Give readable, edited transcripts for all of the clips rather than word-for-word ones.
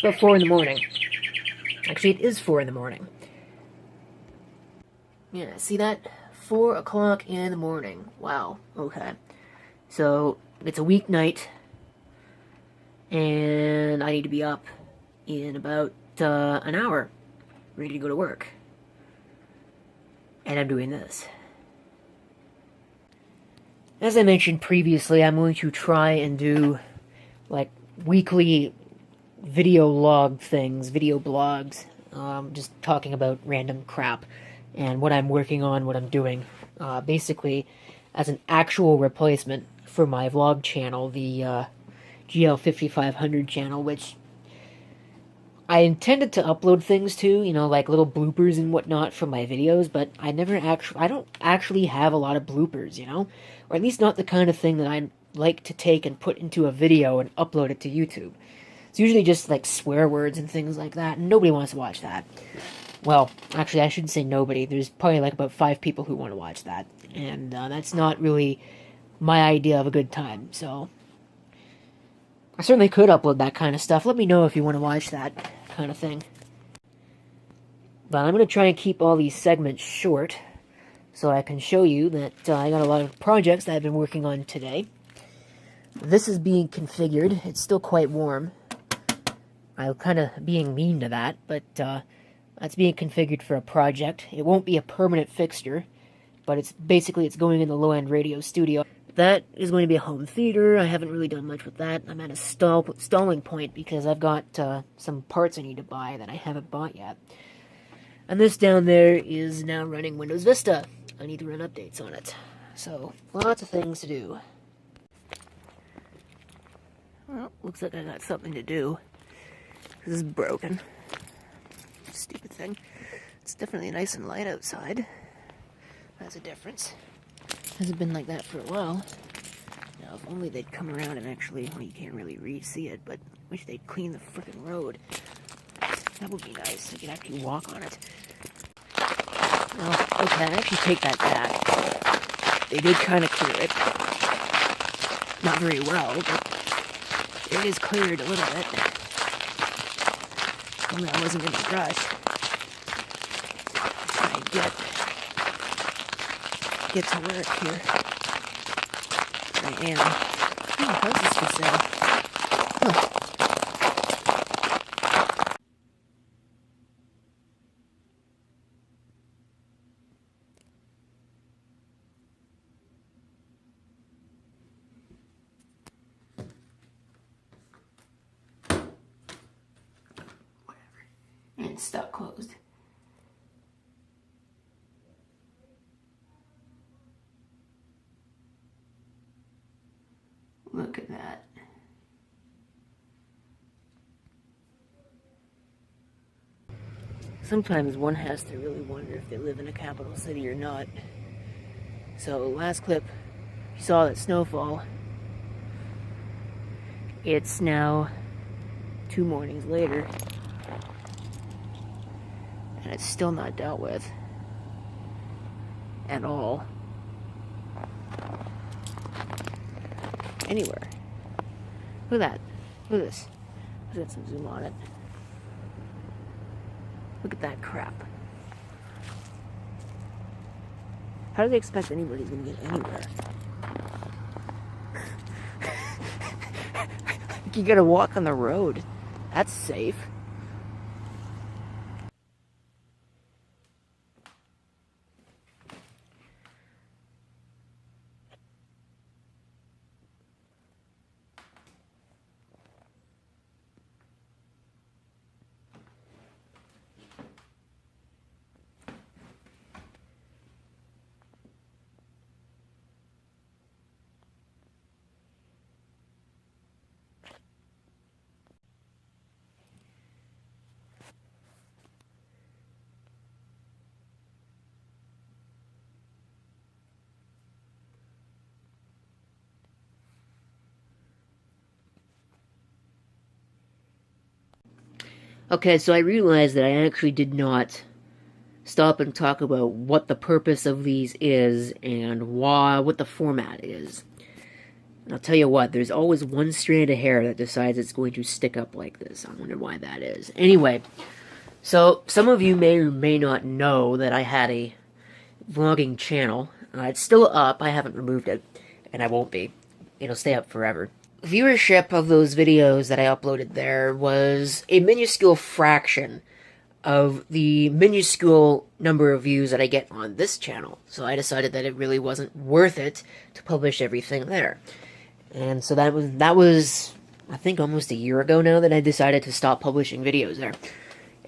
about 4 in the morning. Actually, it is 4 in the morning. Yeah, see that? 4 o'clock in the morning. Wow, okay. So, it's a weeknight, and I need to be up in about an hour, ready to go to work. And I'm doing this. As I mentioned previously, I'm going to try and do, like, weekly video log things, video blogs, just talking about random crap and what I'm working on, what I'm doing, basically as an actual replacement for my vlog channel, the GL5500 channel, which I intended to upload things to, you know, like little bloopers and whatnot from my videos, but I don't actually have a lot of bloopers, you know? Or at least not the kind of thing that I like to take and put into a video and upload it to YouTube. It's usually just, like, swear words and things like that, and nobody wants to watch that. Well, actually, I shouldn't say nobody. There's probably, like, about 5 people who want to watch that, and that's not really my idea of a good time, so I certainly could upload that kind of stuff. Let me know if you want to watch that kind of thing. But I'm going to try and keep all these segments short, so I can show you that I got a lot of projects that I've been working on today. This is being configured. It's still quite warm. I'm kind of being mean to that, but that's being configured for a project. It won't be a permanent fixture, but it's going in the low-end radio studio. That is going to be a home theater. I haven't really done much with that. I'm at a stalling point because I've got some parts I need to buy that I haven't bought yet. And this down there is now running Windows Vista. I need to run updates on it. So, lots of things to do. Well, looks like I got something to do. This is broken. Stupid thing. It's definitely nice and light outside. That's a difference. Hasn't been like that for a while. Now, if only they'd come around and actually, well, you can't really see it, but I wish they'd clean the frickin' road. That would be nice. I could actually walk on it. Well, okay, I actually take that back. They did kind of clear it. Not very well, but it is cleared a little bit. Only I wasn't in a rush. Try and get to work here. I am. Oh, houses for sale. Huh. And it's stuck closed. Look at that. Sometimes one has to really wonder if they live in a capital city or not. So, last clip, you saw that snowfall. It's now 2 mornings later, and it's still not dealt with at all. Anywhere. Look at that. Look at this. Let's get some zoom on it. Look at that crap. How do they expect anybody's gonna get anywhere? You gotta walk on the road. That's safe. Okay, so I realized that I actually did not stop and talk about what the purpose of these is and what the format is. And I'll tell you what, there's always one strand of hair that decides it's going to stick up like this. I wonder why that is. Anyway, so some of you may or may not know that I had a vlogging channel. It's still up. I haven't removed it, and I won't be. It'll stay up forever. Viewership of those videos that I uploaded there was a minuscule fraction of the minuscule number of views that I get on this channel. So I decided that it really wasn't worth it to publish everything there. And so that was I think almost a year ago now that I decided to stop publishing videos there.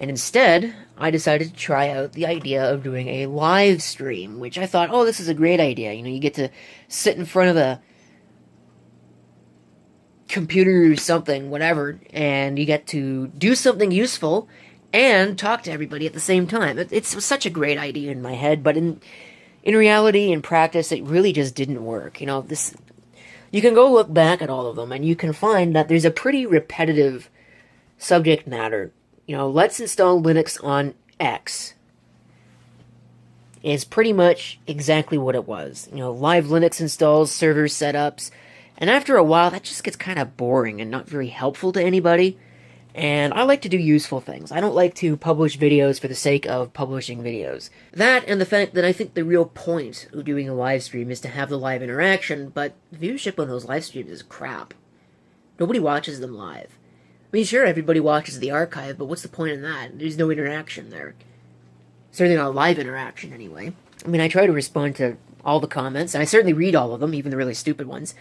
And instead, I decided to try out the idea of doing a live stream, which I thought, oh, this is a great idea. You know, you get to sit in front of a computer or something, whatever, and you get to do something useful and talk to everybody at the same time. It's such a great idea in my head, but in reality, in practice, it really just didn't work. You know, you can go look back at all of them, and you can find that there's a pretty repetitive subject matter. You know, let's install Linux on X is pretty much exactly what it was. You know, live Linux installs, server setups, and after a while, that just gets kind of boring and not very helpful to anybody. And I like to do useful things. I don't like to publish videos for the sake of publishing videos. That and the fact that I think the real point of doing a live stream is to have the live interaction, but viewership on those live streams is crap. Nobody watches them live. I mean, sure, everybody watches the archive, but what's the point in that? There's no interaction there. Certainly not live interaction, anyway. I mean, I try to respond to all the comments, and I certainly read all of them, even the really stupid ones.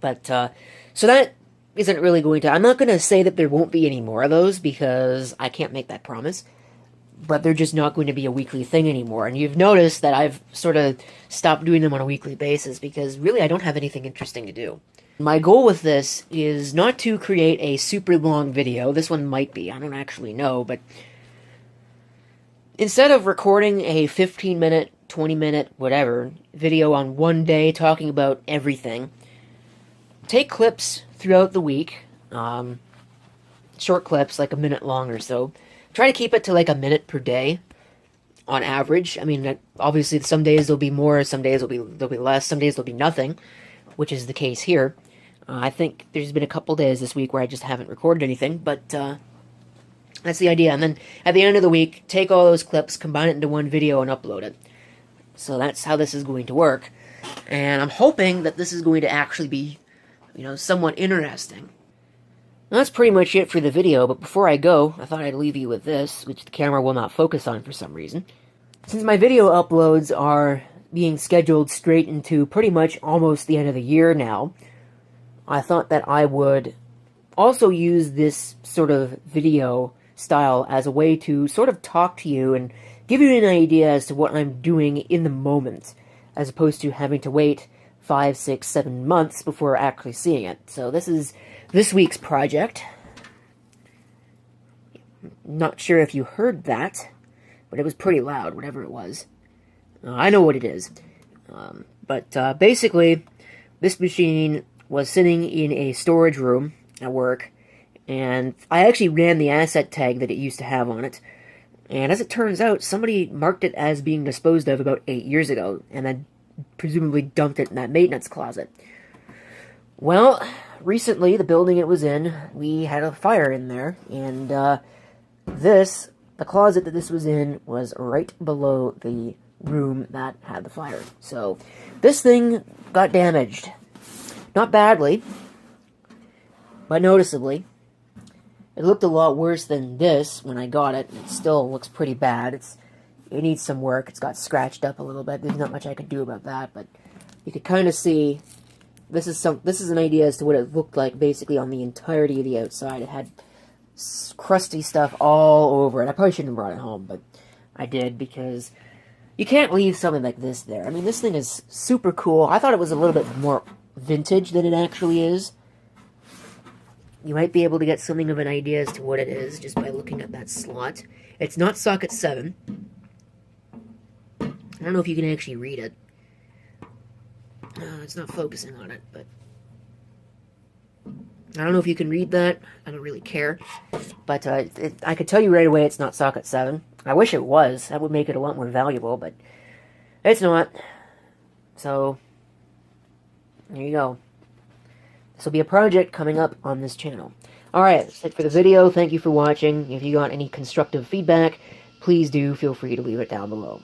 But, so that isn't really going to... I'm not going to say that there won't be any more of those, because I can't make that promise. But they're just not going to be a weekly thing anymore. And you've noticed that I've sort of stopped doing them on a weekly basis, because really I don't have anything interesting to do. My goal with this is not to create a super long video. This one might be. I don't actually know, but instead of recording a 15-minute, 20-minute, whatever, video on one day talking about everything, take clips throughout the week, short clips, like a minute long or so. Try to keep it to like a minute per day, on average. I mean, obviously some days there'll be more, some days there'll be less, some days there'll be nothing, which is the case here. I think there's been a couple days this week where I just haven't recorded anything, but that's the idea. And then at the end of the week, take all those clips, combine it into one video, and upload it. So that's how this is going to work. And I'm hoping that this is going to actually be, you know, somewhat interesting. Well, that's pretty much it for the video, but before I go, I thought I'd leave you with this, which the camera will not focus on for some reason. Since my video uploads are being scheduled straight into pretty much almost the end of the year now, I thought that I would also use this sort of video style as a way to sort of talk to you and give you an idea as to what I'm doing in the moment, as opposed to having to wait 5, 6, 7 months before actually seeing it. So this is this week's project. Not sure if you heard that, but it was pretty loud, whatever it was. I know what it is. But basically, this machine was sitting in a storage room at work, and I actually ran the asset tag that it used to have on it, and as it turns out, somebody marked it as being disposed of about 8 years ago, and then presumably dumped it in that maintenance closet. Well, recently, the building it was in, we had a fire in there, and the closet that this was in was right below the room that had the fire. So, this thing got damaged. Not badly, but noticeably. It looked a lot worse than this when I got it. It still looks pretty bad. It needs some work. It's got scratched up a little bit. There's not much I could do about that, but you could kind of see this is an idea as to what it looked like basically on the entirety of the outside. It had crusty stuff all over it. I probably shouldn't have brought it home, but I did because you can't leave something like this there. I mean, this thing is super cool. I thought it was a little bit more vintage than it actually is. You might be able to get something of an idea as to what it is just by looking at that slot. It's not socket 7. I don't know if you can actually read it. It's not focusing on it, but I don't know if you can read that. I don't really care. But I could tell you right away it's not socket 7. I wish it was. That would make it a lot more valuable, but it's not. So There you go. This will be a project coming up on this channel. Alright, that's it for the video. Thank you for watching. If you got any constructive feedback, please do feel free to leave it down below.